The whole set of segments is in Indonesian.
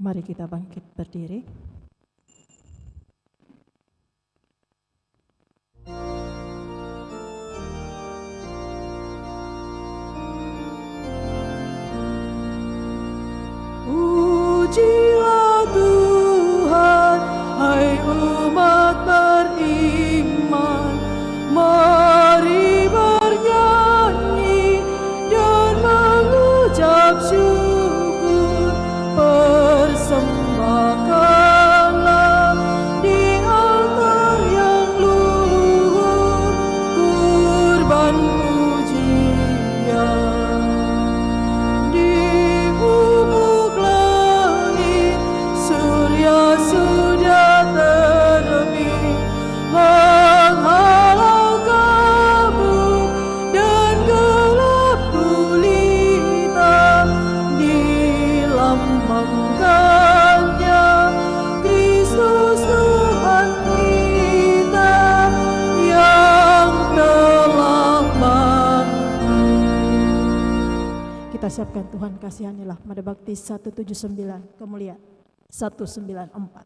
Mari kita bangkit berdiri. Pujilah Tuhan, hai umat beriman. Mari bernyanyi dan mengucap syukur. Persembahkanlah di altar yang luhur kurban pujian. Di ufuk langit surya sudah terbit, menghalau kabut dan gelap gulita. Dilambangkannya Kristus Tuhan kita yang telah bangkit. Kita siapkan Tuhan kasihanilah Mada Bakti 179 kemuliaan 194.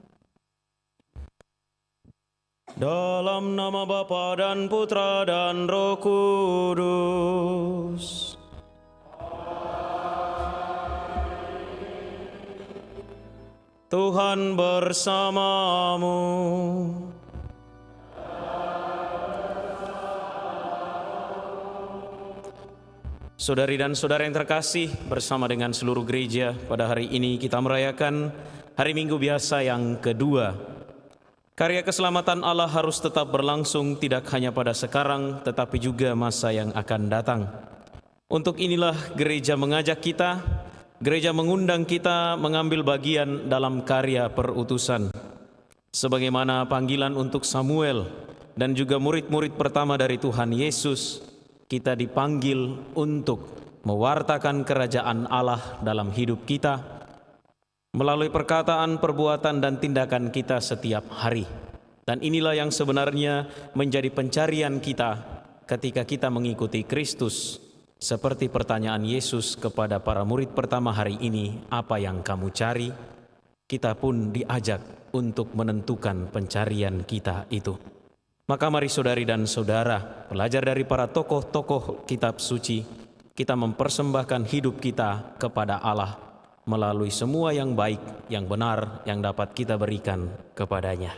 Dalam nama Bapa dan Putra dan Roh Kudus. Tuhan bersamamu. Saudari dan saudara yang terkasih, bersama dengan seluruh gereja pada hari ini kita merayakan hari Minggu biasa yang kedua. Karya keselamatan Allah harus tetap berlangsung tidak hanya pada sekarang tetapi juga masa yang akan datang. Untuk inilah gereja mengajak kita, gereja mengundang kita mengambil bagian dalam karya perutusan. Sebagaimana panggilan untuk Samuel dan juga murid-murid pertama dari Tuhan Yesus, kita dipanggil untuk mewartakan kerajaan Allah dalam hidup kita melalui perkataan, perbuatan, dan tindakan kita setiap hari. Dan inilah yang sebenarnya menjadi pencarian kita ketika kita mengikuti Kristus. Seperti pertanyaan Yesus kepada para murid pertama hari ini, apa yang kamu cari? Kita pun diajak untuk menentukan pencarian kita itu. Maka mari saudari dan saudara, belajar dari para tokoh-tokoh kitab suci, kita mempersembahkan hidup kita kepada Allah melalui semua yang baik, yang benar, yang dapat kita berikan kepadanya.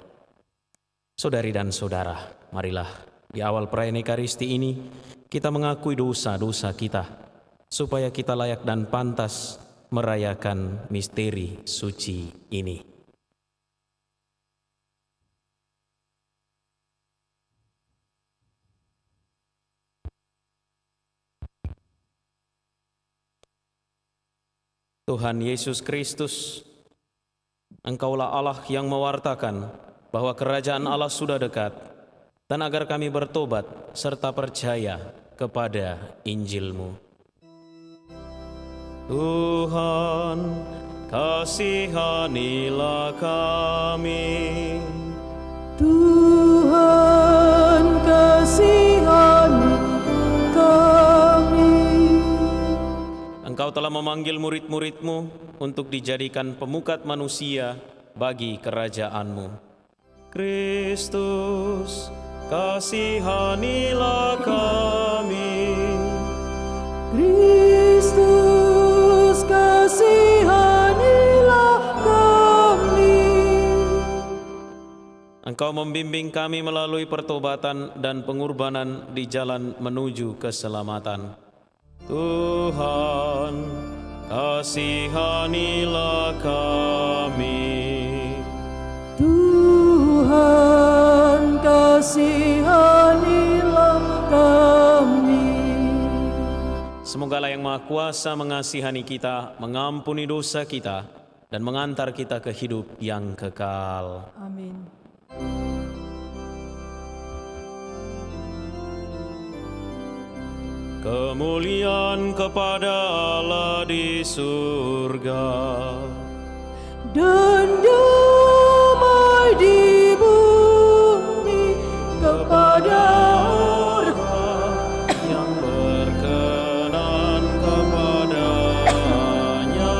Saudari dan saudara, marilah di awal perayaan Ekaristi ini kita mengakui dosa-dosa kita, supaya kita layak dan pantas merayakan misteri suci ini. Tuhan Yesus Kristus, Engkaulah Allah yang mewartakan bahwa kerajaan Allah sudah dekat, dan agar kami bertobat serta percaya kepada Injil-Mu. Tuhan, kasihanilah kami. Tuhan, kasihani kami. Engkau telah memanggil murid-murid-Mu untuk dijadikan pemukat manusia bagi kerajaan-Mu. Kristus, kasihanilah kami. Kristus, kasihanilah kami. Engkau membimbing kami melalui pertobatan dan pengorbanan di jalan menuju keselamatan. Tuhan, kasihanilah kami. Tuhan, kasihanilah kami. Semoga yang Maha Kuasa mengasihani kita, mengampuni dosa kita, dan mengantar kita ke hidup yang kekal. Amin. Kemuliaan kepada Allah di surga Dan damai di bumi kepada orang yang berkenan kepadanya.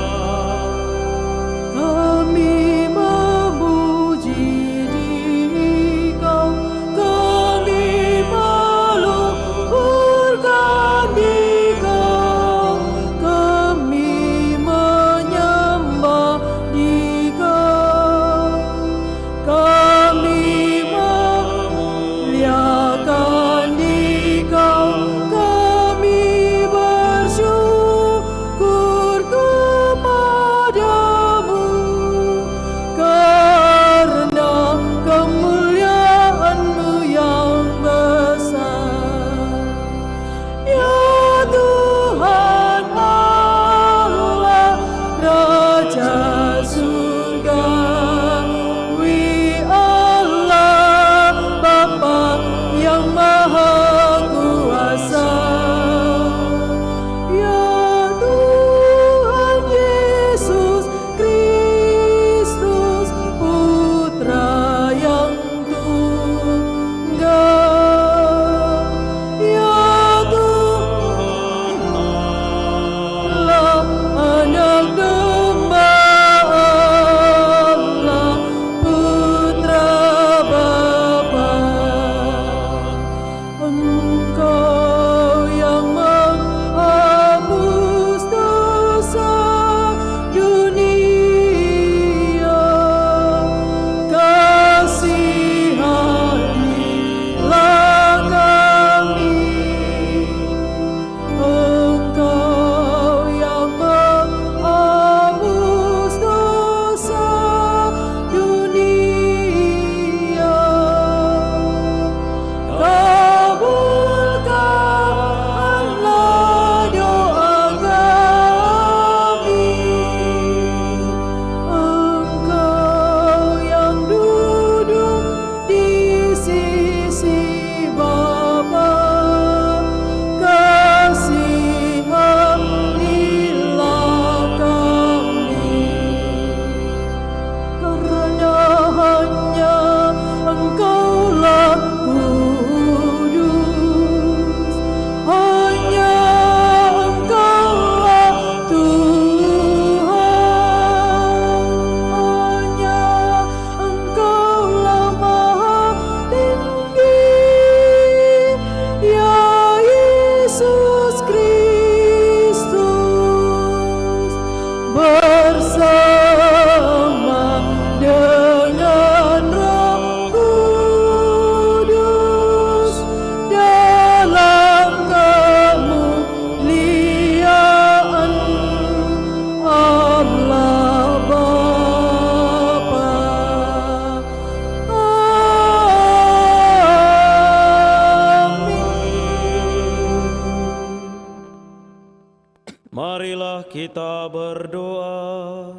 Marilah kita berdoa.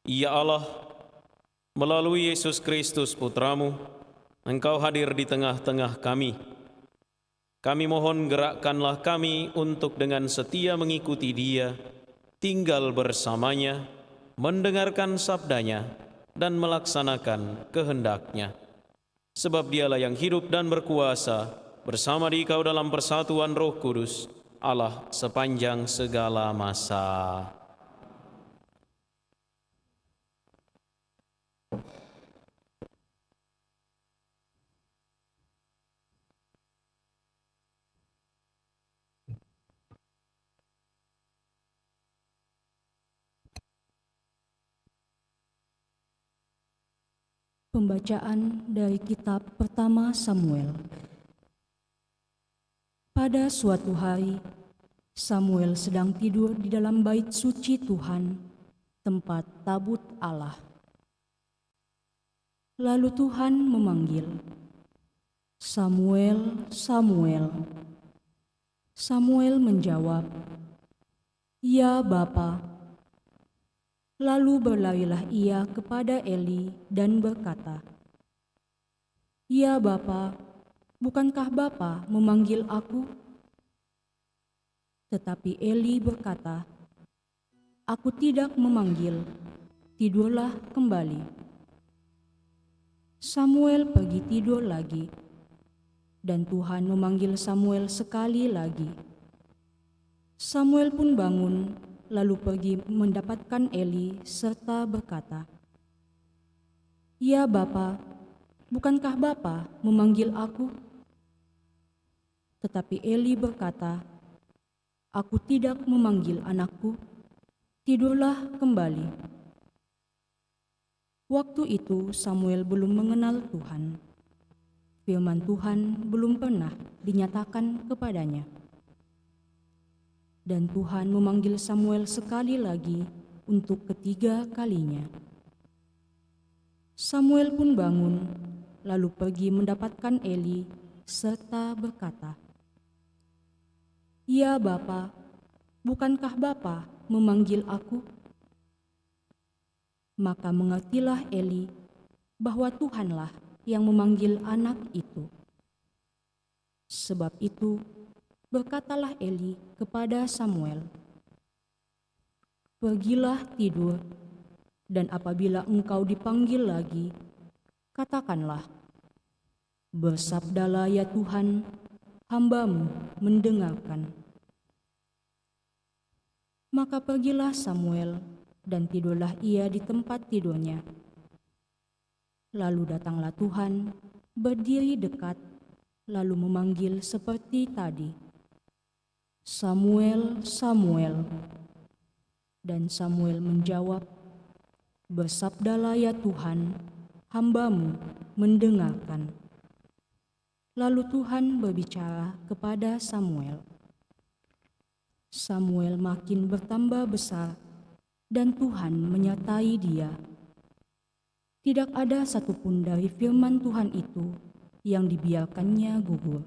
Ya Allah, melalui Yesus Kristus Putramu, Engkau hadir di tengah-tengah kami. Kami mohon gerakkanlah kami untuk dengan setia mengikuti Dia, tinggal bersamanya, mendengarkan sabdanya, dan melaksanakan kehendak-Nya. Sebab Dialah yang hidup dan berkuasa bersama Dikau dalam persatuan Roh Kudus, Allah sepanjang segala masa. Pembacaan dari kitab pertama Samuel. Pada suatu hari, Samuel sedang tidur di dalam bait suci Tuhan, tempat tabut Allah. Lalu Tuhan memanggil, "Samuel, Samuel." Samuel menjawab, "Ya Bapa." Lalu berlarilah ia kepada Eli dan berkata, "Ya Bapa, bukankah Bapa memanggil aku?" Tetapi Eli berkata, "Aku tidak memanggil, tidurlah kembali." Samuel pergi tidur lagi, dan Tuhan memanggil Samuel sekali lagi. Samuel pun bangun, lalu pergi mendapatkan Eli serta berkata, "Ya Bapa, bukankah Bapa memanggil aku?" Tetapi Eli berkata, "Aku tidak memanggil anakku, tidurlah kembali." Waktu itu Samuel belum mengenal Tuhan. Firman Tuhan belum pernah dinyatakan kepadanya. Dan Tuhan memanggil Samuel sekali lagi untuk ketiga kalinya. Samuel pun bangun, lalu pergi mendapatkan Eli serta berkata, "Ya Bapa, bukankah Bapa memanggil aku?" Maka mengertilah Eli bahwa Tuhanlah yang memanggil anak itu. Sebab itu, berkatalah Eli kepada Samuel, "Pergilah tidur, dan apabila engkau dipanggil lagi, katakanlah, 'Bersabdalah ya Tuhan, hamba-Mu mendengarkan.'" Maka pergilah Samuel, dan tidurlah ia di tempat tidurnya. Lalu datanglah Tuhan, berdiri dekat, lalu memanggil seperti tadi, "Samuel, Samuel." Dan Samuel menjawab, "Bersabdalah ya Tuhan, hamba-Mu mendengarkan." Lalu Tuhan berbicara kepada Samuel. Samuel makin bertambah besar, dan Tuhan menyertai dia. Tidak ada satupun dari firman Tuhan itu yang dibiarkannya gugur.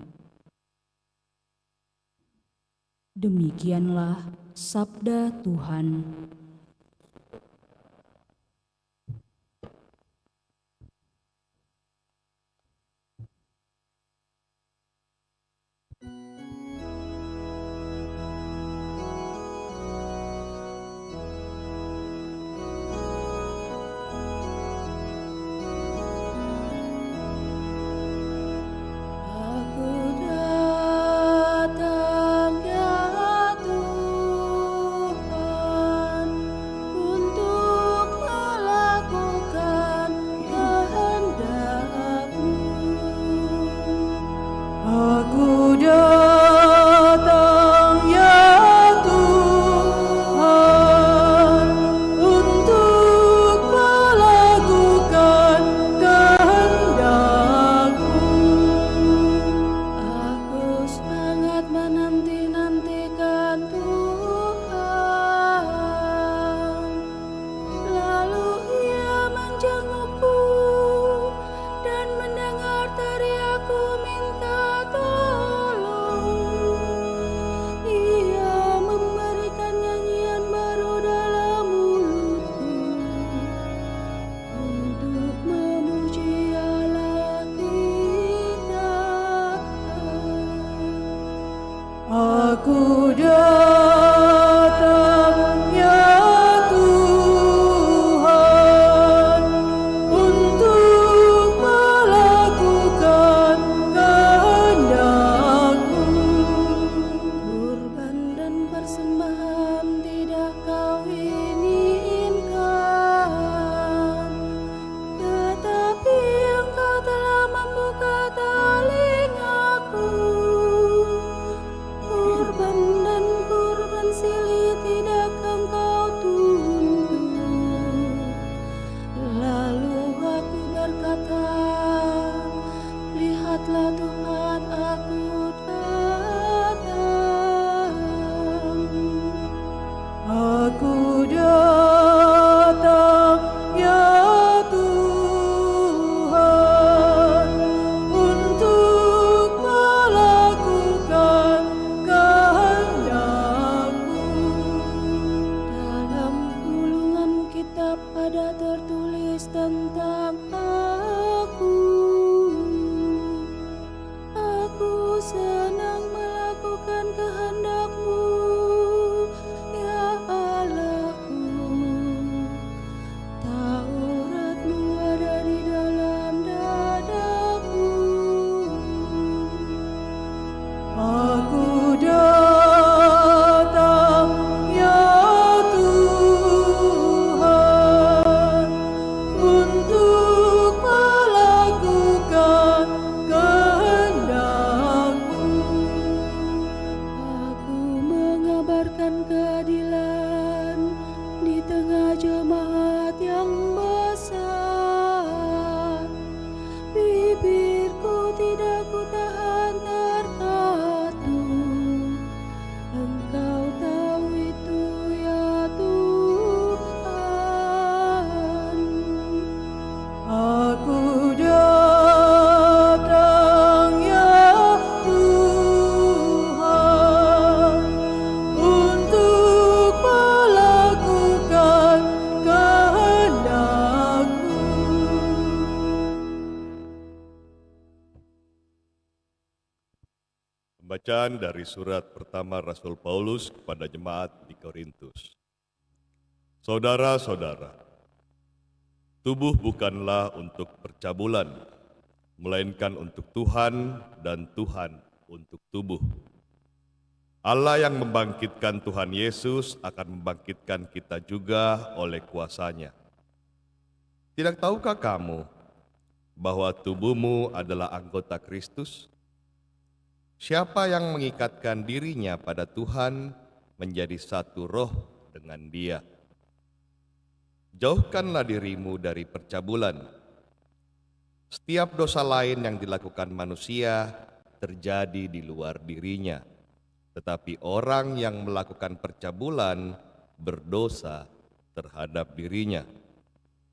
Demikianlah sabda Tuhan. Aku datang ya Tuhan untuk melakukan kehendak-Mu. Aku datang ya Tuhan untuk melakukan kehendak-Mu. Aku sangat menanti-nantikan Tuhan. Lalu Ia menjengukku dan mendengar teriakku minta tolong. Lihatlah Tuhan, aku datang. Aku datang, ya Tuhan, untuk melakukan kehendak-Mu. Dalam gulungan kitab ada tertulis tentang aku. Aku senang melakukan kehendak-Mu, ya Allahku. Taurat-Mu ada di dalam dadaku. Aku datang, ya Tuhan, untuk melakukan kehendak-Mu. Aku mengabarkan keadilan di tengah jemaat yang besar. Bibirku tidak kutahan terkatung. Engkau tahu itu, ya Tuhan. Aku datang, ya Tuhan, untuk melakukan kehendak-Mu. Pembacaan dari surat pertama Rasul Paulus kepada jemaat di Korintus. Saudara-saudara, tubuh bukanlah untuk percabulan, melainkan untuk Tuhan dan Tuhan untuk tubuh. Allah yang membangkitkan Tuhan Yesus akan membangkitkan kita juga oleh kuasa-Nya. Tidak tahukah kamu bahwa tubuhmu adalah anggota Kristus? Siapa yang mengikatkan dirinya pada Tuhan menjadi satu roh dengan Dia. Jauhkanlah dirimu dari percabulan. Setiap dosa lain yang dilakukan manusia terjadi di luar dirinya, tetapi orang yang melakukan percabulan berdosa terhadap dirinya.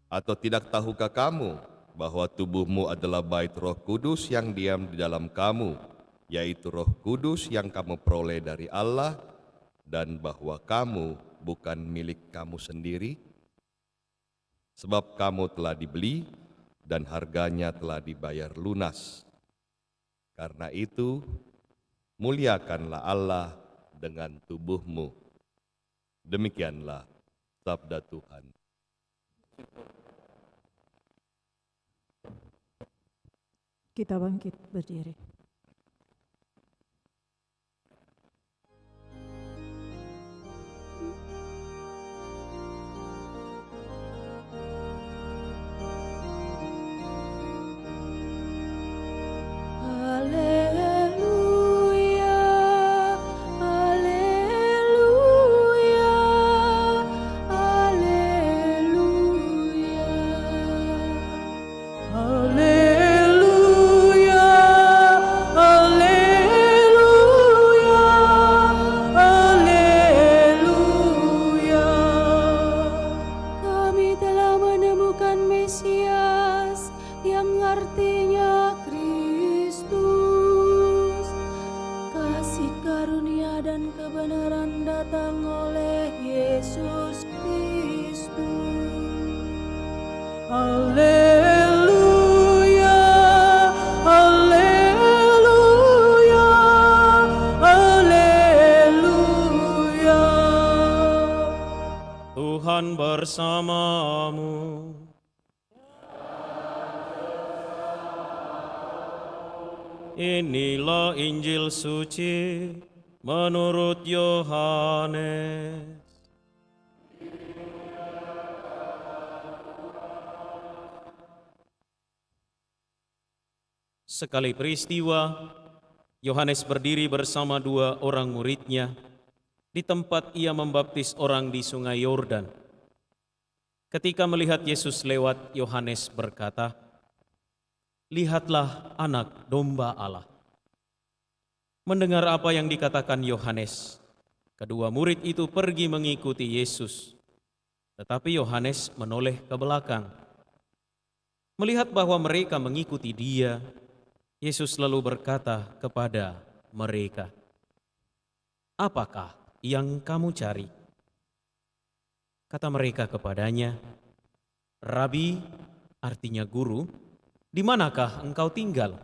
Atau tidak tahukah kamu bahwa tubuhmu adalah bait Roh Kudus yang diam di dalam kamu, yaitu Roh Kudus yang kamu peroleh dari Allah, dan bahwa kamu bukan milik kamu sendiri, sebab kamu telah dibeli dan harganya telah dibayar lunas. Karena itu, muliakanlah Allah dengan tubuhmu. Demikianlah sabda Tuhan. Kita bangkit berdiri. Haleluya, haleluya, haleluya. Haleluya, haleluya, haleluya. Kami telah menemukan Mesias yang artinya Kristus. Kasih karunia dan kebenaran datang oleh Yesus Kristus. Haleluya, haleluya, haleluya. Tuhan bersamamu. Inilah Injil suci menurut Yohanes. Sekali peristiwa, Yohanes berdiri bersama dua orang muridnya di tempat ia membaptis orang di sungai Yordan. Ketika melihat Yesus lewat, Yohanes berkata, lihatlah anak domba Allah." Mendengar apa yang dikatakan Yohanes, kedua murid itu pergi mengikuti Yesus. Tetapi Yohanes menoleh ke belakang. Melihat bahwa mereka mengikuti dia, Yesus lalu berkata kepada mereka, "Apakah yang kamu cari?" Kata mereka kepadanya, "Rabi," artinya guru, "di manakah engkau tinggal?"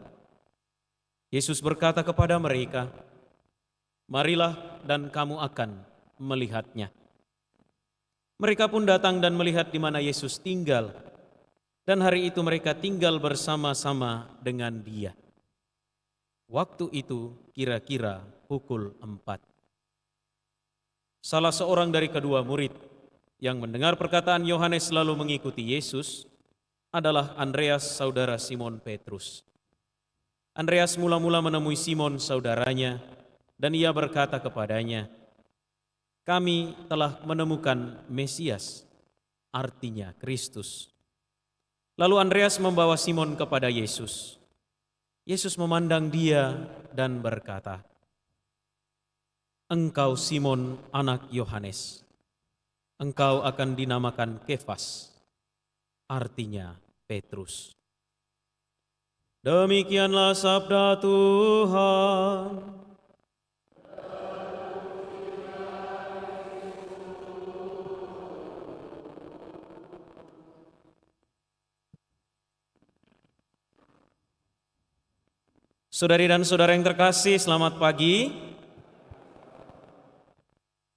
Yesus berkata kepada mereka, "Marilah dan kamu akan melihatnya." Mereka pun datang dan melihat di mana Yesus tinggal, dan hari itu mereka tinggal bersama-sama dengan Dia. Waktu itu kira-kira pukul 4. Salah seorang dari kedua murid yang mendengar perkataan Yohanes lalu mengikuti Yesus adalah Andreas, saudara Simon Petrus. Andreas mula-mula menemui Simon saudaranya dan ia berkata kepadanya, "Kami telah menemukan Mesias," artinya Kristus. Lalu Andreas membawa Simon kepada Yesus. Yesus memandang dia dan berkata, "Engkau Simon anak Yohanes, engkau akan dinamakan Kefas," artinya Petrus. Demikianlah sabda Tuhan. Saudari dan saudara yang terkasih, selamat pagi.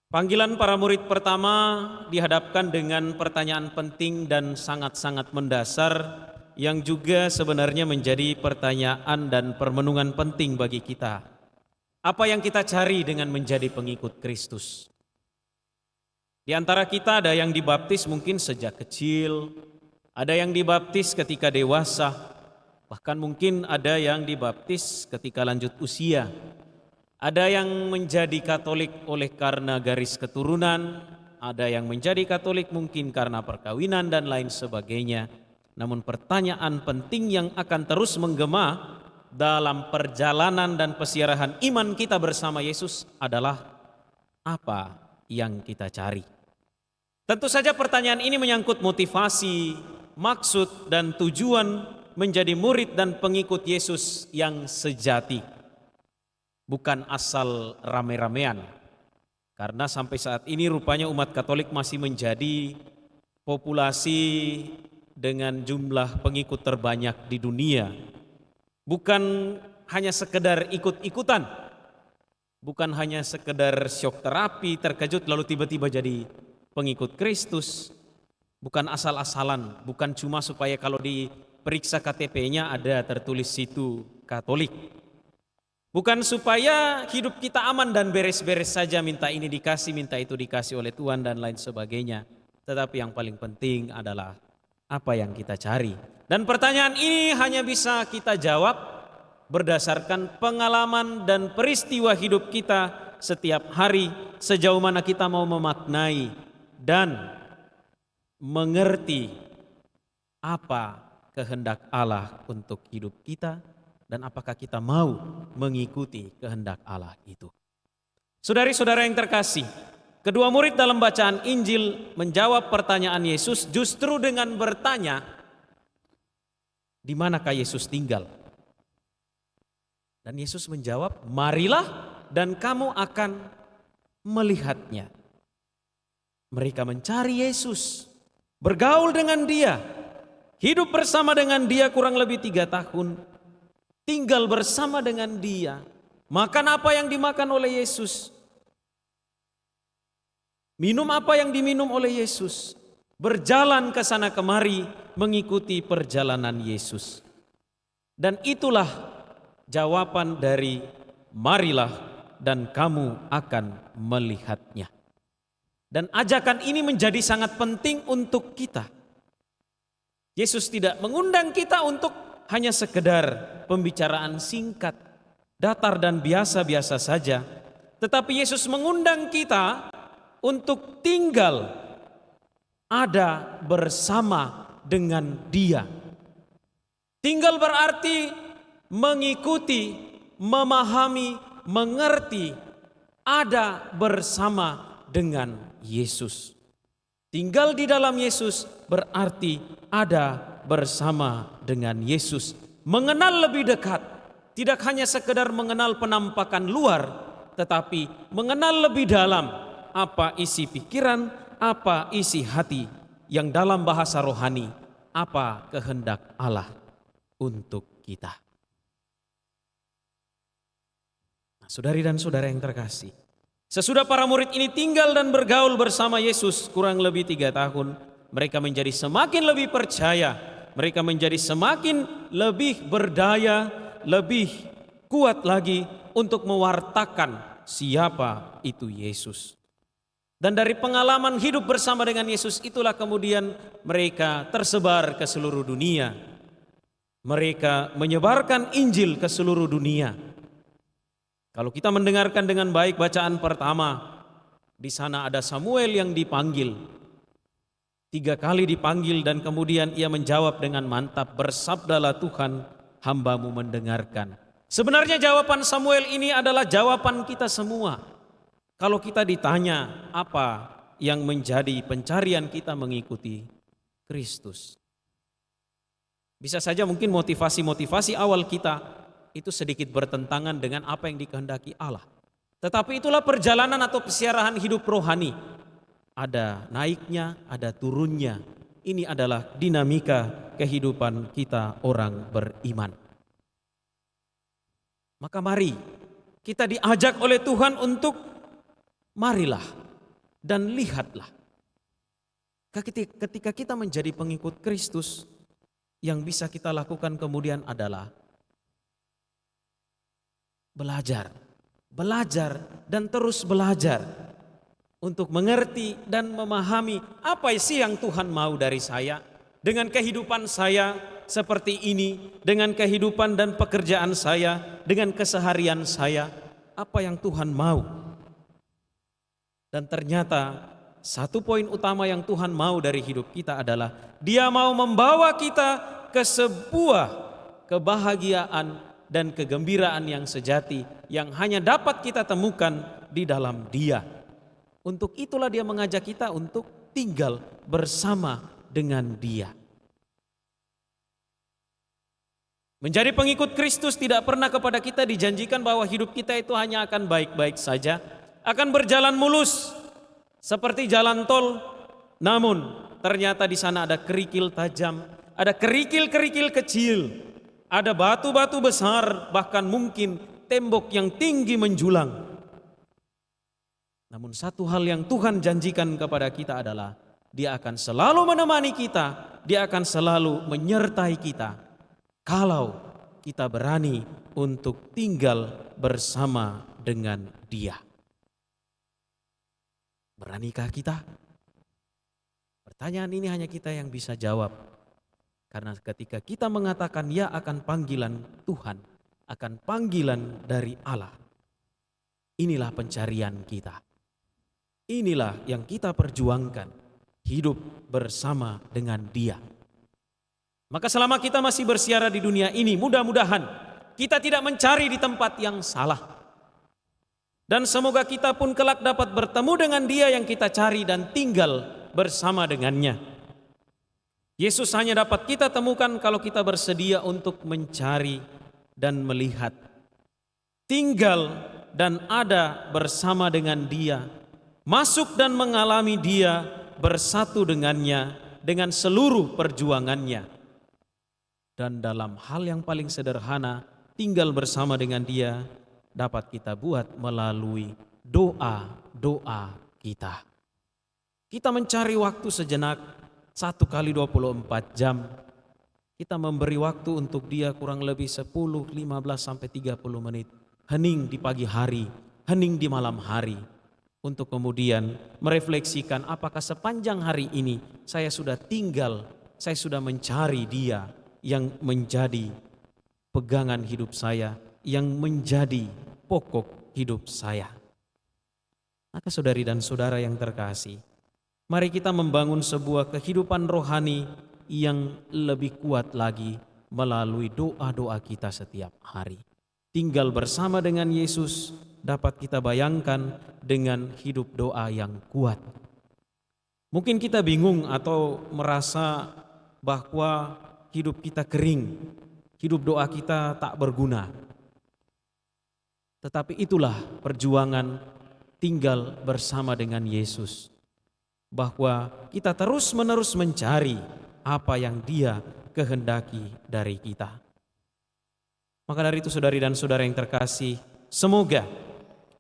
Panggilan para murid pertama dihadapkan dengan pertanyaan penting dan sangat-sangat mendasar yang juga sebenarnya menjadi pertanyaan dan permenungan penting bagi kita. Apa yang kita cari dengan menjadi pengikut Kristus? Di antara kita ada yang dibaptis mungkin sejak kecil, ada yang dibaptis ketika dewasa, bahkan mungkin ada yang dibaptis ketika lanjut usia. Ada yang menjadi Katolik oleh karena garis keturunan, ada yang menjadi Katolik mungkin karena perkawinan dan lain sebagainya. Namun pertanyaan penting yang akan terus menggema dalam perjalanan dan pesiarahan iman kita bersama Yesus adalah apa yang kita cari. Tentu saja pertanyaan ini menyangkut motivasi, maksud dan tujuan menjadi murid dan pengikut Yesus yang sejati. Bukan asal rame-ramean. Karena sampai saat ini rupanya umat Katolik masih menjadi populasi dengan jumlah pengikut terbanyak di dunia. Bukan hanya sekedar ikut-ikutan, bukan hanya sekedar syok terapi, terkejut lalu tiba-tiba jadi pengikut Kristus, bukan asal-asalan, bukan cuma supaya kalau diperiksa KTP-nya ada tertulis situ Katolik. Bukan supaya hidup kita aman dan beres-beres saja, minta ini dikasih, minta itu dikasih oleh Tuhan dan lain sebagainya. Tetapi yang paling penting adalah apa yang kita cari. Dan pertanyaan ini hanya bisa kita jawab berdasarkan pengalaman dan peristiwa hidup kita setiap hari, sejauh mana kita mau memaknai dan mengerti apa kehendak Allah untuk hidup kita dan apakah kita mau mengikuti kehendak Allah itu. Saudari-saudara yang terkasih, kedua murid dalam bacaan Injil menjawab pertanyaan Yesus justru dengan bertanya, di manakah Yesus tinggal? Dan Yesus menjawab, "Marilah dan kamu akan melihatnya." Mereka mencari Yesus, bergaul dengan Dia, hidup bersama dengan Dia kurang lebih 3 tahun, tinggal bersama dengan Dia, makan apa yang dimakan oleh Yesus, minum apa yang diminum oleh Yesus, berjalan ke sana kemari mengikuti perjalanan Yesus. Dan itulah jawaban dari marilah dan kamu akan melihatnya. Dan ajakan ini menjadi sangat penting untuk kita. Yesus tidak mengundang kita untuk hanya sekedar pembicaraan singkat, datar dan biasa-biasa saja. Tetapi Yesus mengundang kita untuk tinggal ada bersama dengan Dia. Tinggal berarti mengikuti, memahami, mengerti, ada bersama dengan Yesus. Tinggal di dalam Yesus berarti ada bersama dengan Yesus. Mengenal lebih dekat, tidak hanya sekedar mengenal penampakan luar, tetapi mengenal lebih dalam apa isi pikiran, apa isi hati, yang dalam bahasa rohani, apa kehendak Allah untuk kita. Nah, saudari dan saudara yang terkasih, sesudah para murid ini tinggal dan bergaul bersama Yesus kurang lebih 3 tahun, mereka menjadi semakin lebih percaya, mereka menjadi semakin lebih berdaya, lebih kuat lagi untuk mewartakan siapa itu Yesus. Dan dari pengalaman hidup bersama dengan Yesus itulah kemudian mereka tersebar ke seluruh dunia. Mereka menyebarkan Injil ke seluruh dunia. Kalau kita mendengarkan dengan baik bacaan pertama, di sana ada Samuel yang dipanggil. 3 kali dipanggil dan kemudian ia menjawab dengan mantap, "Bersabdalah Tuhan, hamba-Mu mendengarkan." Sebenarnya jawaban Samuel ini adalah jawaban kita semua. Kalau kita ditanya apa yang menjadi pencarian kita mengikuti Kristus. Bisa saja mungkin motivasi-motivasi awal kita itu sedikit bertentangan dengan apa yang dikehendaki Allah. Tetapi itulah perjalanan atau pesiarahan hidup rohani. Ada naiknya, ada turunnya. Ini adalah dinamika kehidupan kita orang beriman. Maka mari kita diajak oleh Tuhan untuk marilah dan lihatlah. Ketika kita menjadi pengikut Kristus, yang bisa kita lakukan kemudian adalah belajar dan terus belajar untuk mengerti dan memahami apa sih yang Tuhan mau dari saya. Dengan kehidupan saya seperti ini, dengan kehidupan dan pekerjaan saya, dengan keseharian saya, apa yang Tuhan mau. Dan ternyata satu poin utama yang Tuhan mau dari hidup kita adalah Dia mau membawa kita ke sebuah kebahagiaan dan kegembiraan yang sejati yang hanya dapat kita temukan di dalam Dia. Untuk itulah Dia mengajak kita untuk tinggal bersama dengan Dia. Menjadi pengikut Kristus tidak pernah kepada kita dijanjikan bahwa hidup kita itu hanya akan baik-baik saja, akan berjalan mulus seperti jalan tol. Namun ternyata di sana ada kerikil tajam, ada kerikil-kerikil kecil, ada batu-batu besar, bahkan mungkin tembok yang tinggi menjulang. Namun satu hal yang Tuhan janjikan kepada kita adalah Dia akan selalu menemani kita, Dia akan selalu menyertai kita kalau kita berani untuk tinggal bersama dengan Dia. Beranikah kita? Pertanyaan ini hanya kita yang bisa jawab. Karena ketika kita mengatakan ya akan panggilan Tuhan, akan panggilan dari Allah, inilah pencarian kita. Inilah yang kita perjuangkan, hidup bersama dengan Dia. Maka selama kita masih bersiara di dunia ini, mudah-mudahan kita tidak mencari di tempat yang salah. Dan semoga kita pun kelak dapat bertemu dengan Dia yang kita cari dan tinggal bersama dengannya. Yesus hanya dapat kita temukan kalau kita bersedia untuk mencari dan melihat. Tinggal dan ada bersama dengan Dia. Masuk dan mengalami Dia, bersatu dengannya dengan seluruh perjuangannya. Dan dalam hal yang paling sederhana, tinggal bersama dengan Dia dapat kita buat melalui doa-doa kita. Kita mencari waktu sejenak, 1 kali 24 jam. Kita memberi waktu untuk Dia kurang lebih 10, 15 sampai 30 menit. Hening di pagi hari, hening di malam hari. Untuk kemudian merefleksikan apakah sepanjang hari ini saya sudah tinggal, saya sudah mencari Dia yang menjadi pegangan hidup saya, yang menjadi pokok hidup saya. Maka saudari dan saudara yang terkasih, mari kita membangun sebuah kehidupan rohani yang lebih kuat lagi melalui doa-doa kita setiap hari. Tinggal bersama dengan Yesus dapat kita bayangkan dengan hidup doa yang kuat. Mungkin kita bingung atau merasa bahwa hidup kita kering, hidup doa kita tak berguna. Tetapi itulah perjuangan tinggal bersama dengan Yesus. Bahwa kita terus-menerus mencari apa yang Dia kehendaki dari kita. Maka dari itu saudari dan saudara yang terkasih, semoga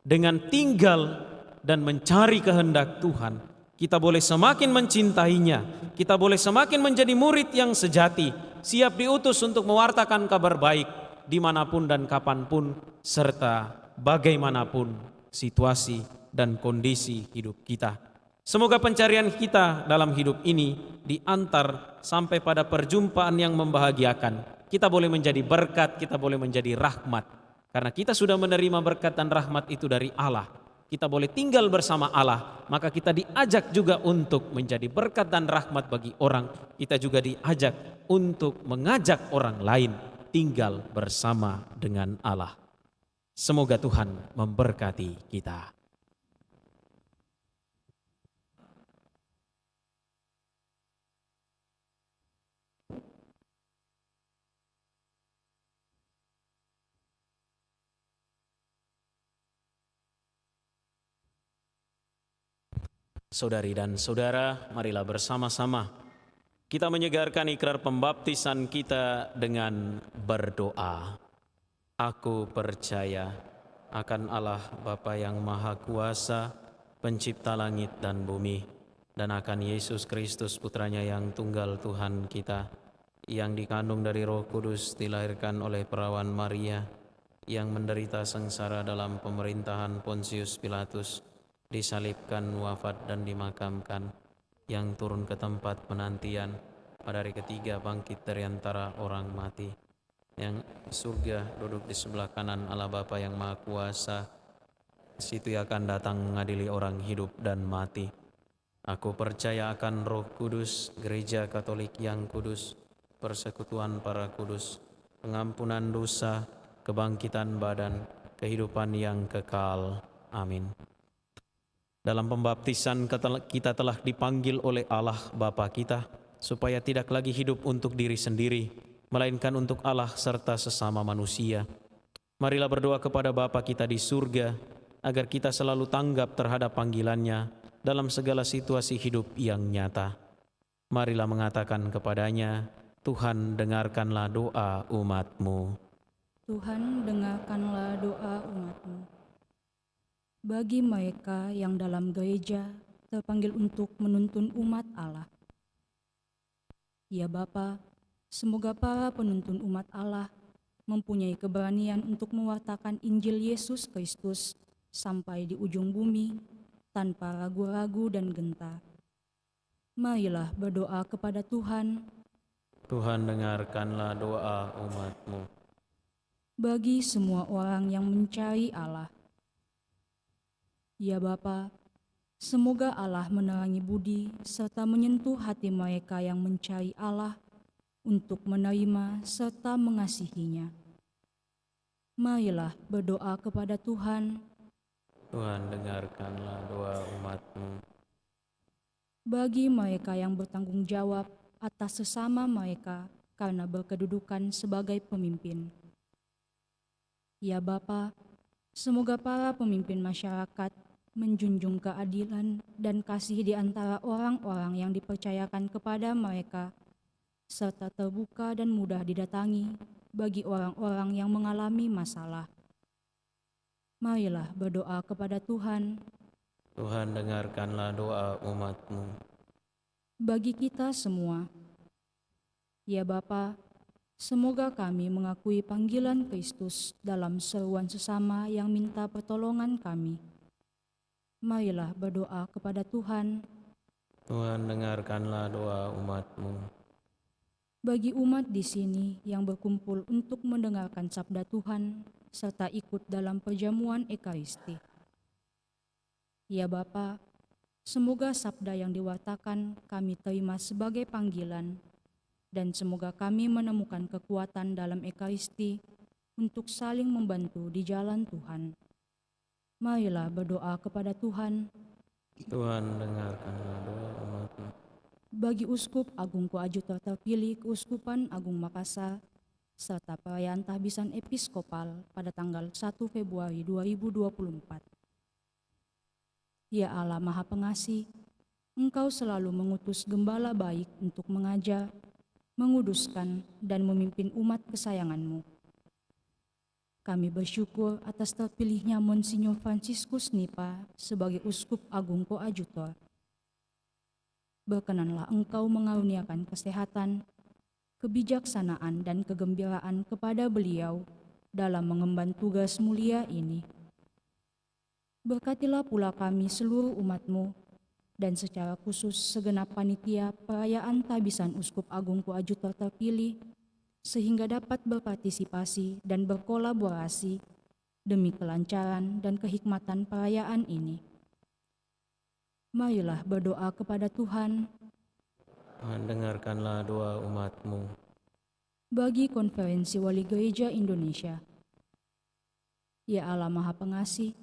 dengan tinggal dan mencari kehendak Tuhan, kita boleh semakin mencintainya, kita boleh semakin menjadi murid yang sejati, siap diutus untuk mewartakan kabar baik dimanapun dan kapanpun, serta bagaimanapun situasi dan kondisi hidup kita. Semoga pencarian kita dalam hidup ini diantar sampai pada perjumpaan yang membahagiakan. Kita boleh menjadi berkat, kita boleh menjadi rahmat. Karena kita sudah menerima berkat dan rahmat itu dari Allah. Kita boleh tinggal bersama Allah, maka kita diajak juga untuk menjadi berkat dan rahmat bagi orang. Kita juga diajak untuk mengajak orang lain tinggal bersama dengan Allah. Semoga Tuhan memberkati kita. Saudari dan saudara, marilah bersama-sama kita menyegarkan ikrar pembaptisan kita dengan berdoa. Aku percaya akan Allah Bapa yang Maha Kuasa, pencipta langit dan bumi, dan akan Yesus Kristus Putranya yang tunggal Tuhan kita, yang dikandung dari Roh Kudus, dilahirkan oleh perawan Maria, yang menderita sengsara dalam pemerintahan Pontius Pilatus, disalibkan, wafat dan dimakamkan, yang turun ke tempat penantian, pada hari ketiga bangkit dari antara orang mati, yang surga duduk di sebelah kanan Allah Bapa yang Maha Kuasa, situ ia akan datang mengadili orang hidup dan mati. Aku percaya akan Roh Kudus, Gereja Katolik yang kudus, persekutuan para kudus, pengampunan dosa, kebangkitan badan, kehidupan yang kekal. Amin. Dalam pembaptisan kita telah dipanggil oleh Allah Bapa kita supaya tidak lagi hidup untuk diri sendiri, melainkan untuk Allah serta sesama manusia. Marilah berdoa kepada Bapa kita di surga agar kita selalu tanggap terhadap panggilannya dalam segala situasi hidup yang nyata. Marilah mengatakan kepadanya, Tuhan dengarkanlah doa umat-Mu. Tuhan, dengarkanlah doa umat-Mu. Bagi mereka yang dalam gereja terpanggil untuk menuntun umat Allah. Ya Bapa, semoga para penuntun umat Allah mempunyai keberanian untuk mewartakan Injil Yesus Kristus sampai di ujung bumi tanpa ragu-ragu dan gentar. Marilah berdoa kepada Tuhan. Tuhan, dengarkanlah doa umat-Mu. Bagi semua orang yang mencari Allah. Ya Bapa, semoga Allah menerangi budi serta menyentuh hati mereka yang mencari Allah untuk menerima serta mengasihinya. Marilah berdoa kepada Tuhan. Tuhan, dengarkanlah doa umat-Mu. Bagi mereka yang bertanggung jawab atas sesama mereka karena berkedudukan sebagai pemimpin. Ya Bapa, semoga para pemimpin masyarakat menjunjung keadilan dan kasih di antara orang-orang yang dipercayakan kepada mereka, serta terbuka dan mudah didatangi bagi orang-orang yang mengalami masalah. Marilah berdoa kepada Tuhan. Tuhan, dengarkanlah doa umat-Mu. Bagi kita semua, ya Bapa, semoga kami mengakui panggilan Kristus dalam seruan sesama yang minta pertolongan kami. Marilah berdoa kepada Tuhan. Tuhan, dengarkanlah doa umat-Mu. Bagi umat di sini yang berkumpul untuk mendengarkan sabda Tuhan serta ikut dalam perjamuan Ekaristi. Ya Bapa, semoga sabda yang diwartakan kami terima sebagai panggilan dan semoga kami menemukan kekuatan dalam Ekaristi untuk saling membantu di jalan Tuhan. Marilah berdoa kepada Tuhan. Tuhan, dengarkanlah doa umat-Mu. Bagi Uskup Agung Koadjutor terpilih Keuskupan Agung Makassar, serta perayaan tahbisan episkopal pada tanggal 1 Februari 2024. Ya Allah Maha Pengasih, Engkau selalu mengutus gembala baik untuk mengajar, menguduskan, dan memimpin umat kesayangan-Mu. Kami bersyukur atas terpilihnya Monsinyur Franciscus Nipa sebagai Uskup Agung Koadjutor. Berkenanlah Engkau mengaruniakan kesehatan, kebijaksanaan, dan kegembiraan kepada beliau dalam mengemban tugas mulia ini. Berkatilah pula kami seluruh umat-Mu, dan secara khusus segenap panitia perayaan tahbisan Uskup Agung Koadjutor terpilih, sehingga dapat berpartisipasi dan berkolaborasi demi kelancaran dan kehikmatan perayaan ini. Marilah berdoa kepada Tuhan. Tuhan, dengarkanlah doa umat-Mu. Bagi Konferensi Wali Gereja Indonesia, ya Allah Maha Pengasih,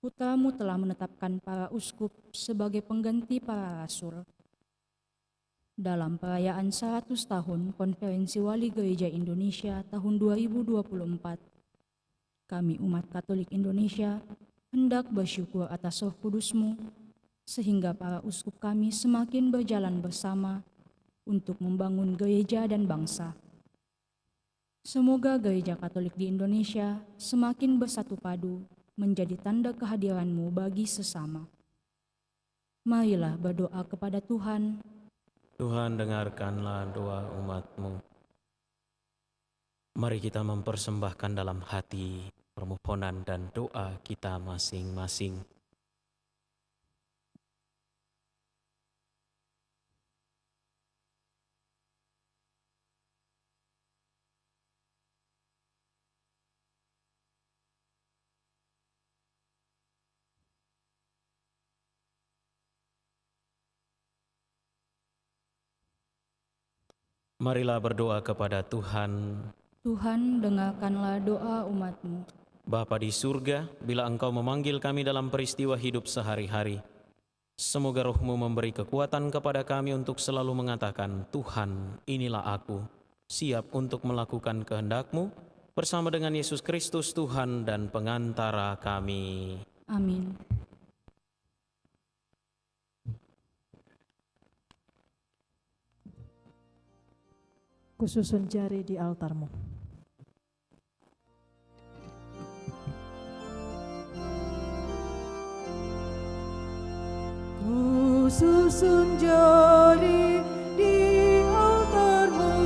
Putra-Mu telah menetapkan para uskup sebagai pengganti para rasul. Dalam perayaan 100 tahun Konferensi Wali Gereja Indonesia tahun 2024, kami umat Katolik Indonesia hendak bersyukur atas Roh Kudus-Mu, sehingga para uskup kami semakin berjalan bersama untuk membangun gereja dan bangsa. Semoga Gereja Katolik di Indonesia semakin bersatu padu menjadi tanda kehadiran-Mu bagi sesama. Marilah berdoa kepada Tuhan. Tuhan, dengarkanlah doa umat-Mu. Mari kita mempersembahkan dalam hati permohonan dan doa kita masing-masing. Marilah berdoa kepada Tuhan. Tuhan, dengarkanlah doa umat-Mu. Bapa di surga, bila Engkau memanggil kami dalam peristiwa hidup sehari-hari, semoga Roh-Mu memberi kekuatan kepada kami untuk selalu mengatakan, Tuhan, inilah aku, siap untuk melakukan kehendak-Mu, bersama dengan Yesus Kristus Tuhan dan pengantara kami. Amin. Kususun jari di altar-Mu. Kususun jari di altar-Mu,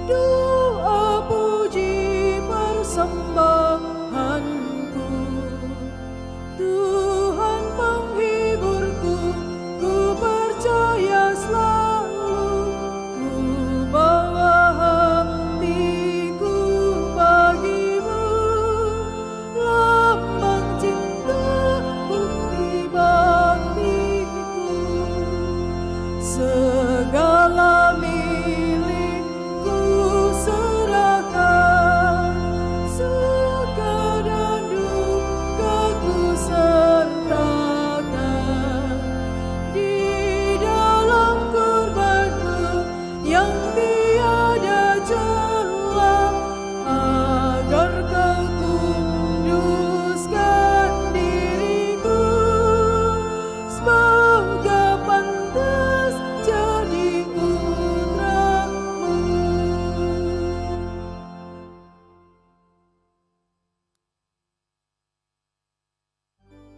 doa puji persembahanku. Tuhan penghiburku, ku percaya selalu, ku bawa hatiku bagimu, lambang cinta bukti baktiku. Segala milikku serahkan, suka dan duka ku sertakan di dalam kurbanmu yang tiada celah, agar kau kuduskan diriku. Semoga pantas jadi putra-Mu.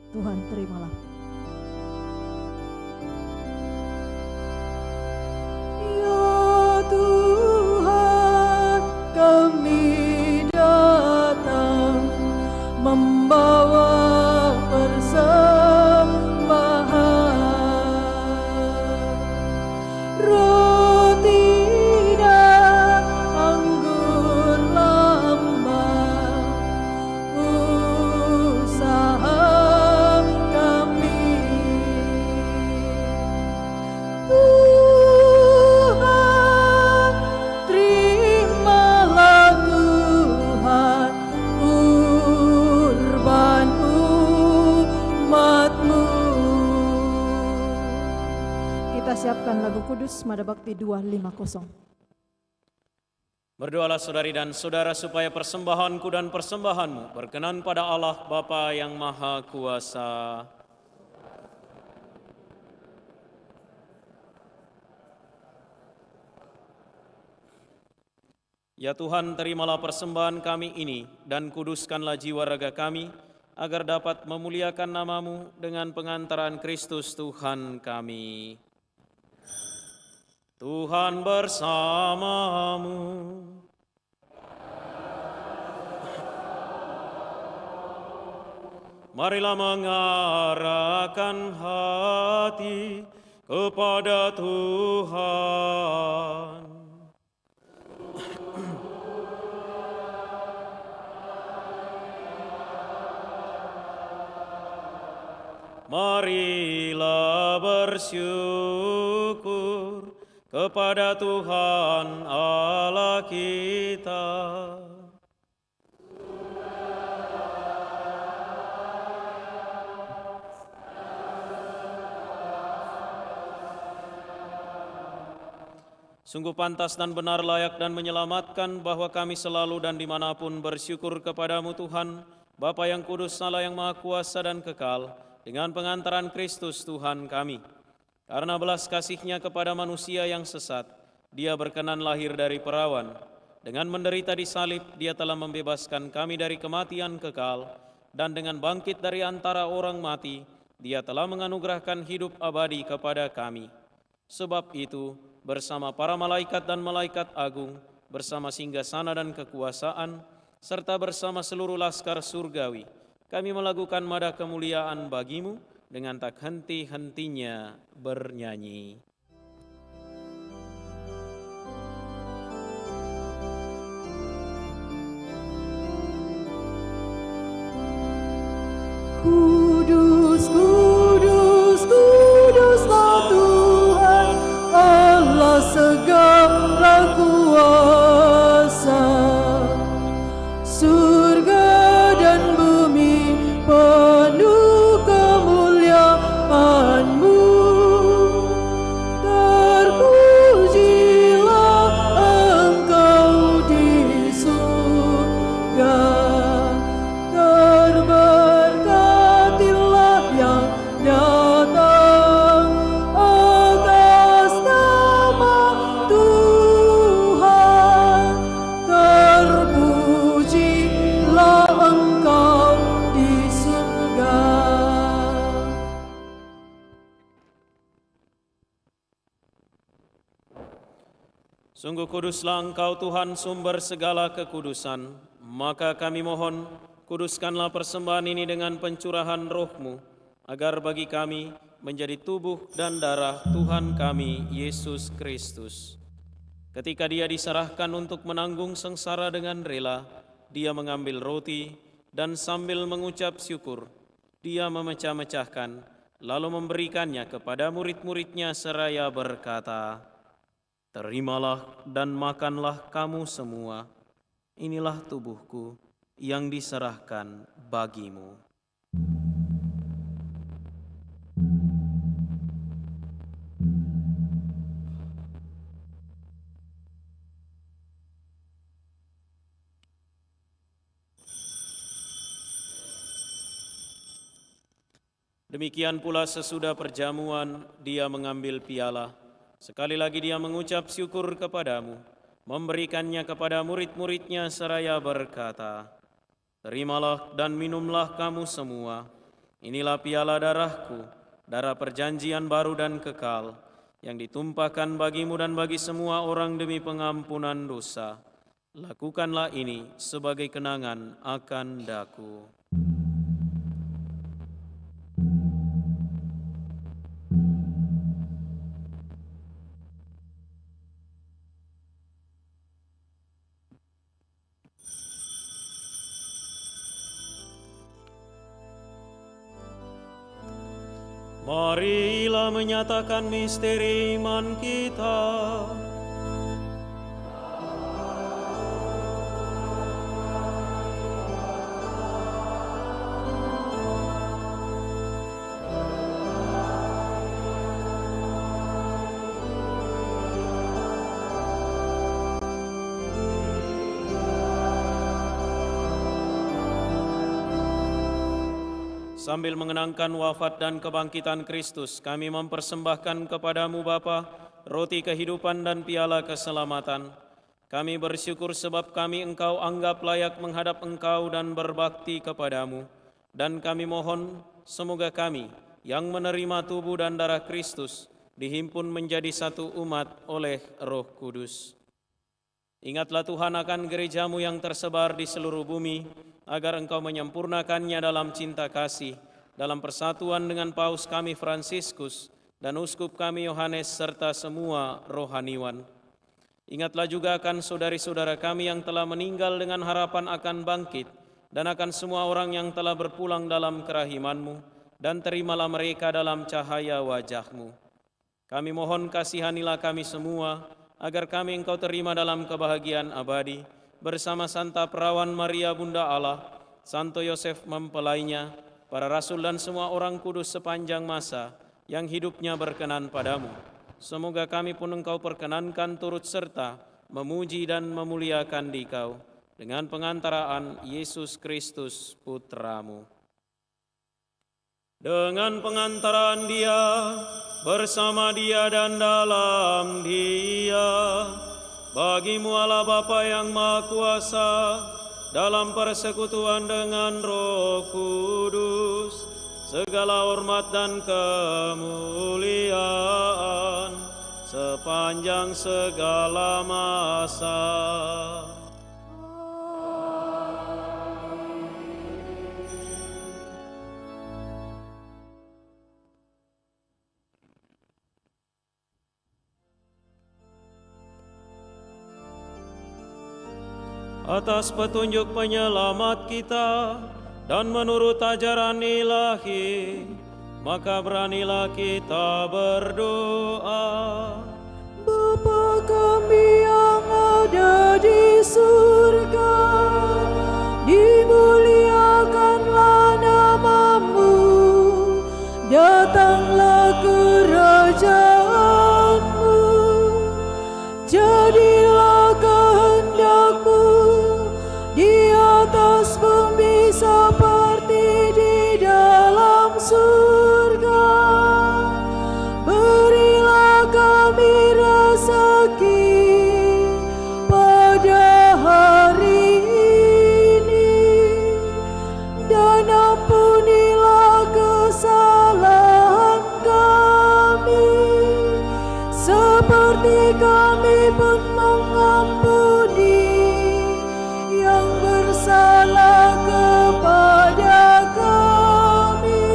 Tuhan, terimalah. Ya Tuhan, kami datang membawa persembahan, roti dan anggur lambang usaha kami mempersembahkan lagu kudus Mada Bakti 250. Berdoalah saudari dan saudara supaya persembahanku dan persembahanmu berkenan pada Allah Bapa yang Maha Kuasa. Ya Tuhan, terimalah persembahan kami ini dan kuduskanlah jiwa raga kami, agar dapat memuliakan nama-Mu dengan pengantaran Kristus Tuhan kami. Tuhan bersamamu. Marilah mengarahkan hati kepada Tuhan. Marilah bersyukur kepada Tuhan Allah kita. Sungguh pantas dan benar, layak dan menyelamatkan bahwa kami selalu dan dimanapun bersyukur kepadamu Tuhan, Bapa yang kudus, Allah yang maha kuasa dan kekal, dengan pengantaran Kristus Tuhan kami. Karena belas kasih-Nya kepada manusia yang sesat, Dia berkenan lahir dari perawan. Dengan menderita di salib, Dia telah membebaskan kami dari kematian kekal, dan dengan bangkit dari antara orang mati, Dia telah menganugerahkan hidup abadi kepada kami. Sebab itu, bersama para malaikat dan malaikat agung, bersama singgasana dan kekuasaan, serta bersama seluruh laskar surgawi, kami melakukan mada kemuliaan bagi-Mu dengan tak henti-hentinya bernyanyi. Kudus, kudus, kuduslah Tuhan, Allah segala kuasa. Surga dan bumi penuh kemuliaan-Mu. Terpujilah Engkau di surga. Terberkatilah yang datang atas nama Tuhan. Terpujilah Engkau di surga. Sungguh kuduslah Engkau Tuhan, sumber segala kekudusan. Maka kami mohon, kuduskanlah persembahan ini dengan pencurahan Roh-Mu, agar bagi kami menjadi tubuh dan darah Tuhan kami, Yesus Kristus. Ketika Dia diserahkan untuk menanggung sengsara dengan rela, Dia mengambil roti dan sambil mengucap syukur, Dia memecah-mecahkan, lalu memberikannya kepada murid-murid-Nya seraya berkata, "Terimalah dan makanlah kamu semua, inilah tubuhku yang diserahkan bagimu." Demikian pula sesudah perjamuan, Dia mengambil piala. Sekali lagi Dia mengucap syukur kepadamu, memberikannya kepada murid-murid-Nya seraya berkata, "Terimalah dan minumlah kamu semua, inilah piala darah-Ku, darah perjanjian baru dan kekal, yang ditumpahkan bagimu dan bagi semua orang demi pengampunan dosa. Lakukanlah ini sebagai kenangan akan Daku." Marilah menyatakan misteri iman kita. Sambil mengenangkan wafat dan kebangkitan Kristus, kami mempersembahkan kepadamu Bapa, roti kehidupan dan piala keselamatan. Kami bersyukur sebab kami Engkau anggap layak menghadap Engkau dan berbakti kepadamu. Dan kami mohon, semoga kami yang menerima tubuh dan darah Kristus dihimpun menjadi satu umat oleh Roh Kudus. Ingatlah Tuhan akan gerejamu yang tersebar di seluruh bumi, agar Engkau menyempurnakannya dalam cinta kasih, dalam persatuan dengan Paus kami Fransiskus dan Uskup kami Yohanes serta semua rohaniwan. Ingatlah juga akan saudari-saudara kami yang telah meninggal dengan harapan akan bangkit, dan akan semua orang yang telah berpulang dalam kerahiman-Mu, dan terimalah mereka dalam cahaya wajah-Mu. Kami mohon kasihanilah kami semua, agar kami Engkau terima dalam kebahagiaan abadi, bersama Santa Perawan Maria Bunda Allah, Santo Yosef mempelainya, para rasul dan semua orang kudus sepanjang masa yang hidupnya berkenan padamu. Semoga kami pun Engkau perkenankan turut serta memuji dan memuliakan Dikau dengan pengantaraan Yesus Kristus Putramu. Dengan pengantaraan Dia, bersama Dia dan dalam Dia, bagimu Allah Bapa yang Maha Kuasa, dalam persekutuan dengan Roh Kudus, segala hormat dan kemuliaan sepanjang segala masa. Atas petunjuk penyelamat kita dan menurut ajaran ilahi, maka beranilah kita berdoa. Bapa kami yang ada di surga, dimuliakanlah nama-Mu, datanglah kerajaan-Mu, jadilah kehendak-Mu di atas bumi seperti di dalam surga. Berilah kami rezeki pada hari ini, dan ampunilah kesalahan kami, seperti kami pun mengampuni yang bersalah kepada kami,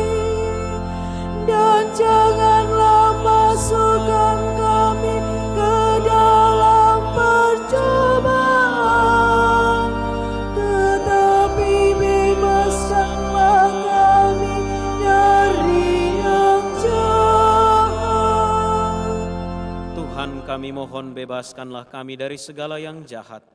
dan janganlah masukkan kami ke dalam percobaan, tetapi bebaskanlah kami dari yang jahat. Tuhan, kami mohon bebaskanlah kami dari segala yang jahat.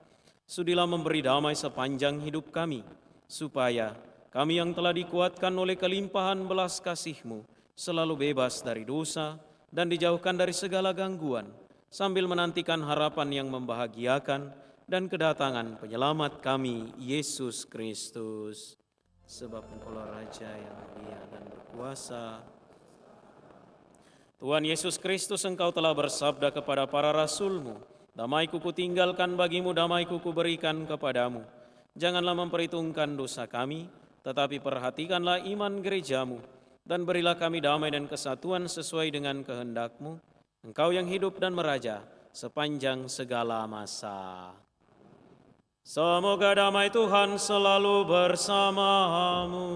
Sudilah memberi damai sepanjang hidup kami, supaya kami yang telah dikuatkan oleh kelimpahan belas kasih-Mu selalu bebas dari dosa dan dijauhkan dari segala gangguan, sambil menantikan harapan yang membahagiakan dan kedatangan penyelamat kami, Yesus Kristus. Sebab Engkaulah Raja yang mulia dan berkuasa. Tuhan Yesus Kristus, Engkau telah bersabda kepada para rasul-Mu, damai-Ku kutinggalkan bagimu, damai-Ku kuberikan kepadamu. Janganlah memperhitungkan dosa kami, tetapi perhatikanlah iman gereja-Mu, dan berilah kami damai dan kesatuan sesuai dengan kehendak-Mu, Engkau yang hidup dan meraja sepanjang segala masa. Semoga damai Tuhan selalu bersamamu.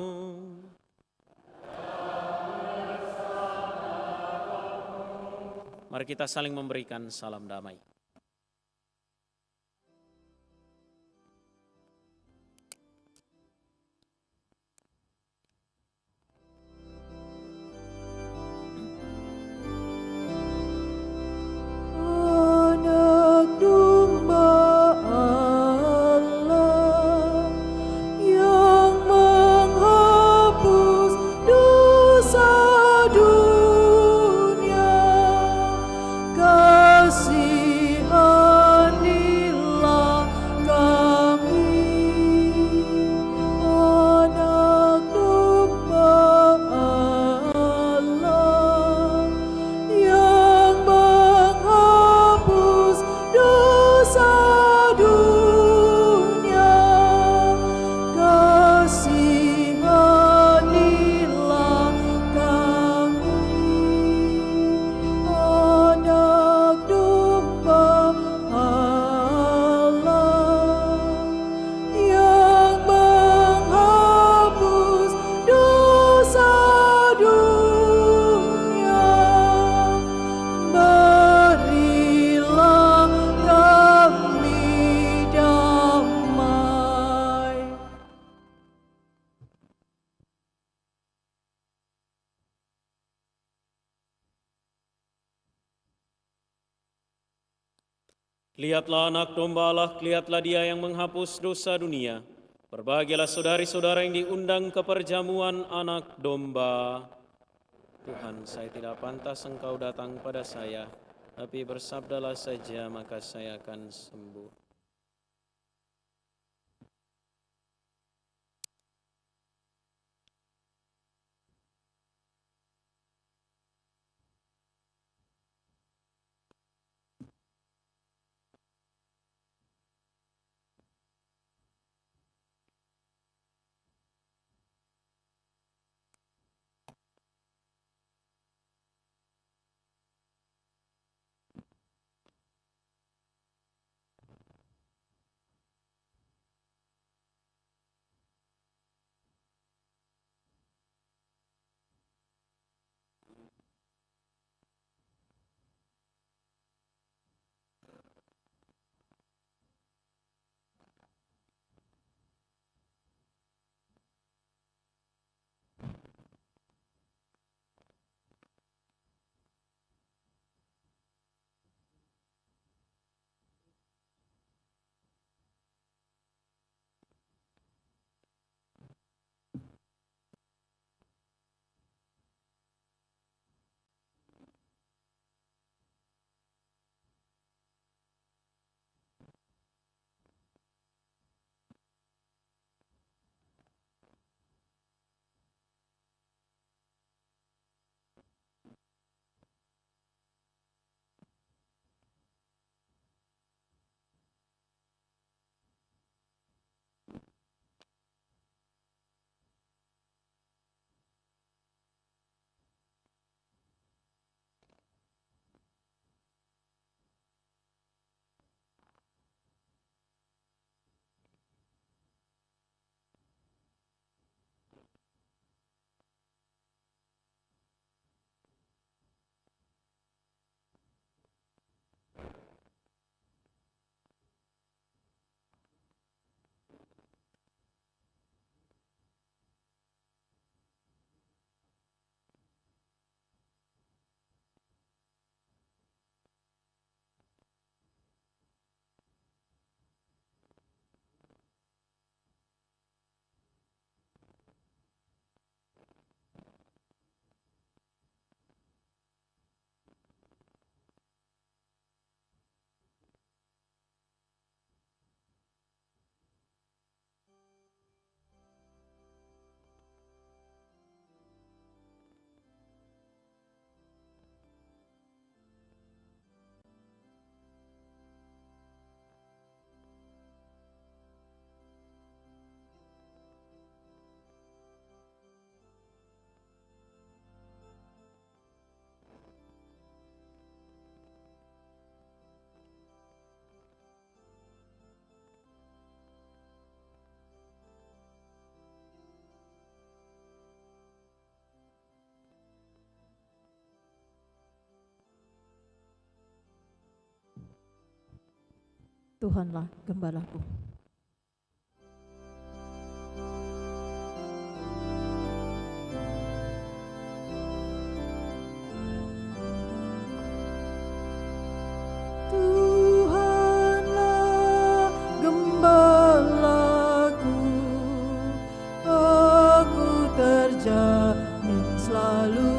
Mari kita saling memberikan salam damai. Kasih Lihatlah anak domba Allah, lihatlah dia yang menghapus dosa dunia. Berbahagialah saudari-saudara yang diundang ke perjamuan anak domba. Tuhan, saya tidak pantas Engkau datang pada saya, tapi bersabdalah saja maka saya akan sembuh. Tuhanlah gembalaku. Tuhanlah gembalaku, aku terjamin selalu.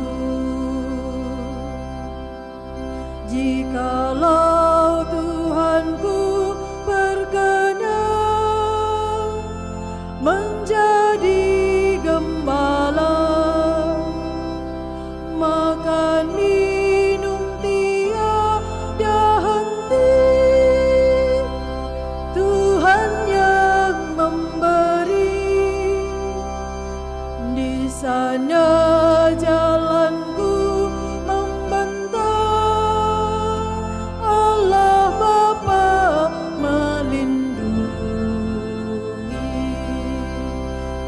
Jikalau Tuhanku berkenan menjadi gembala, makan minum tiada henti. Tuhan yang memberi, di sana jalanku membentang. Allah Bapa melindungi.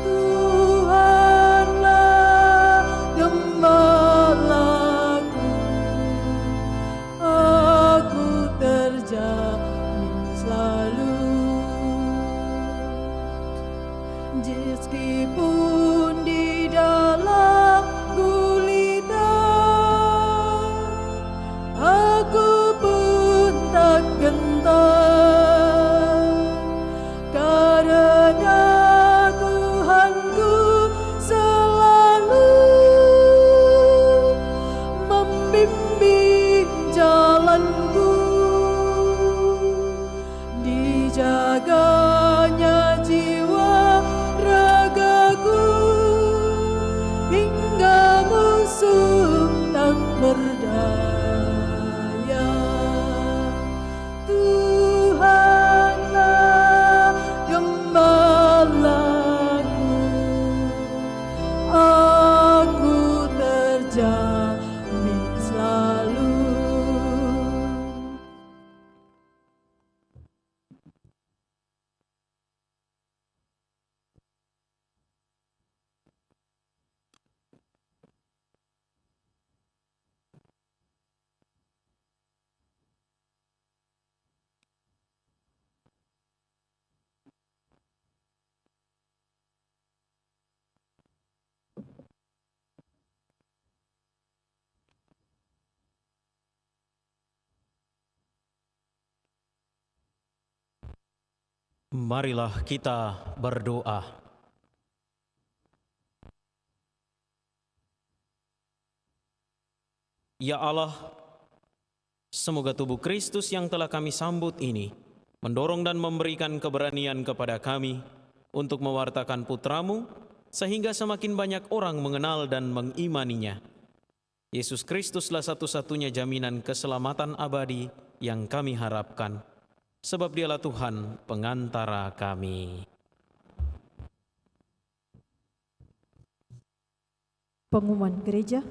Tuhanlah gembalaku, aku terjamin selalu. Meskipun di dalam gulita, aku pun tak gentar. Marilah kita berdoa. Ya Allah, semoga tubuh Kristus yang telah kami sambut ini mendorong dan memberikan keberanian kepada kami untuk mewartakan putra-Mu, sehingga semakin banyak orang mengenal dan mengimaninya. Yesus Kristuslah satu-satunya jaminan keselamatan abadi yang kami harapkan, sebab Dialah Tuhan pengantara kami. Pengumuman gereja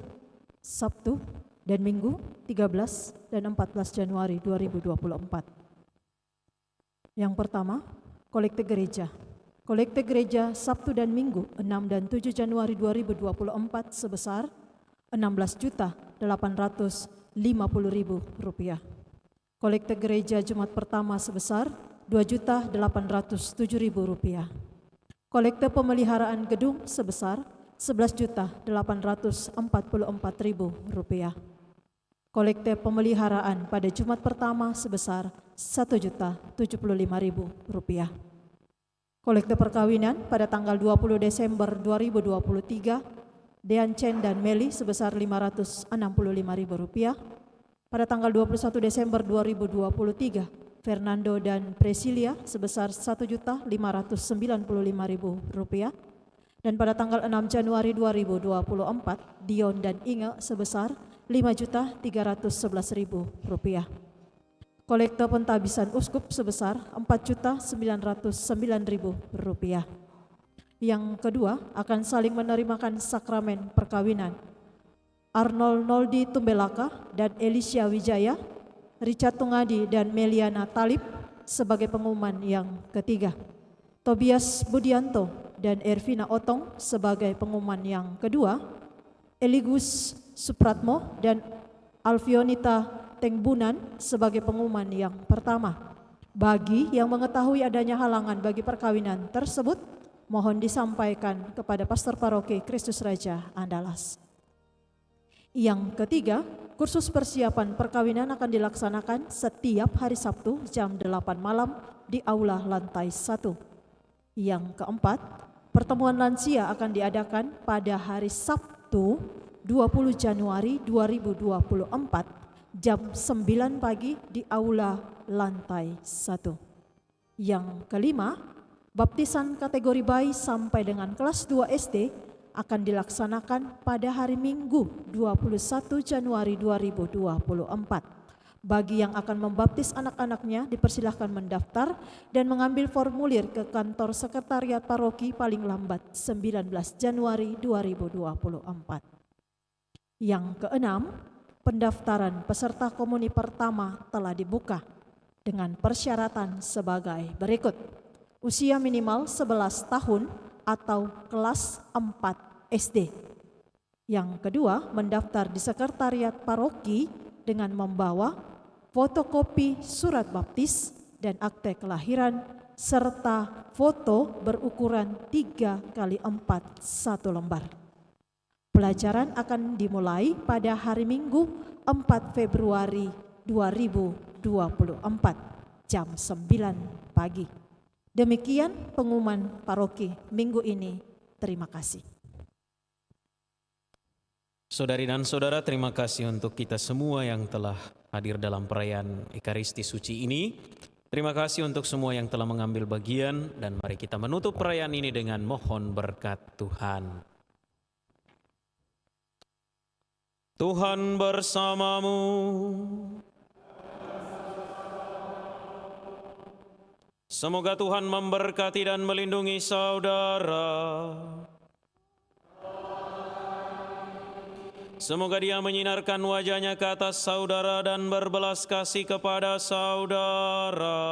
Sabtu dan Minggu 13 dan 14 Januari 2024. Yang pertama, kolekte gereja. Kolekte gereja Sabtu dan Minggu 6 dan 7 Januari 2024 sebesar Rp16.850.000. Kolekte gereja Jumat pertama sebesar Rp2.807.000. Kolekte pemeliharaan gedung sebesar Rp11.844.000. Kolekte pemeliharaan pada Jumat pertama sebesar Rp1.075.000. Kolekte perkawinan pada tanggal 20 Desember 2023, Dean Chen dan Meli sebesar Rp565.000. Pada tanggal 21 Desember 2023, Fernando dan Presilia sebesar Rp1.595.000. Dan pada tanggal 6 Januari 2024, Dion dan Inge sebesar Rp5.311.000. Kolekte pentabisan uskup sebesar Rp4.909.000. Yang kedua akan saling menerimakan sakramen perkawinan Arnold Noldi Tumbelaka dan Elisha Wijaya, Richard Tungadi dan Meliana Talib sebagai pengumuman yang ketiga. Tobias Budianto dan Ervina Otong sebagai pengumuman yang kedua. Eligus Supratmo dan Alfionita Tengbunan sebagai pengumuman yang pertama. Bagi yang mengetahui adanya halangan bagi perkawinan tersebut, mohon disampaikan kepada Pastor Paroki Kristus Raja Andalas. Yang ketiga, kursus persiapan perkawinan akan dilaksanakan setiap hari Sabtu jam 8 malam di Aula Lantai 1. Yang keempat, pertemuan lansia akan diadakan pada hari Sabtu 20 Januari 2024 jam 9 pagi di Aula Lantai 1. Yang kelima, baptisan kategori bayi sampai dengan kelas 2 SD akan dilaksanakan pada hari Minggu 21 Januari 2024. Bagi yang akan membaptis anak-anaknya dipersilahkan mendaftar dan mengambil formulir ke kantor sekretariat paroki paling lambat 19 Januari 2024. Yang keenam, pendaftaran peserta komuni pertama telah dibuka dengan persyaratan sebagai berikut. Usia minimal 11 tahun atau kelas 4 SD. Yang kedua, mendaftar di sekretariat paroki dengan membawa fotokopi surat baptis dan akte kelahiran serta foto berukuran 3x4 1 lembar. Pelajaran akan dimulai pada hari Minggu 4 Februari 2024 jam 9 pagi. Demikian pengumuman paroki minggu ini. Terima kasih. Saudari dan saudara, terima kasih untuk kita semua yang telah hadir dalam perayaan Ekaristi Suci ini. Terima kasih untuk semua yang telah mengambil bagian, dan mari kita menutup perayaan ini dengan mohon berkat Tuhan. Tuhan bersamamu. Semoga Tuhan memberkati dan melindungi saudara. Semoga Dia menyinarkan wajah-Nya ke atas saudara dan berbelas kasih kepada saudara.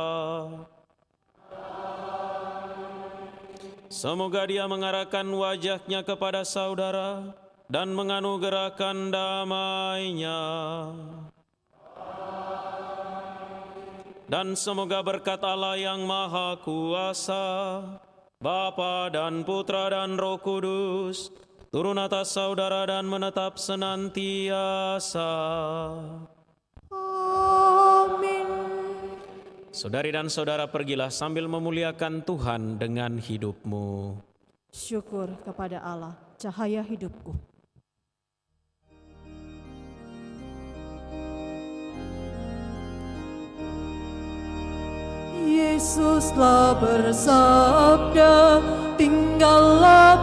Semoga Dia mengarahkan wajah-Nya kepada saudara dan menganugerahkan damai-Nya. Dan semoga berkat Allah yang Maha Kuasa, Bapa dan Putra dan Roh Kudus, turun atas saudara dan menetap senantiasa. Amin. Saudari dan saudara, pergilah sambil memuliakan Tuhan dengan hidupmu. Syukur kepada Allah, cahaya hidupku. Yesuslah bersabda, tinggallah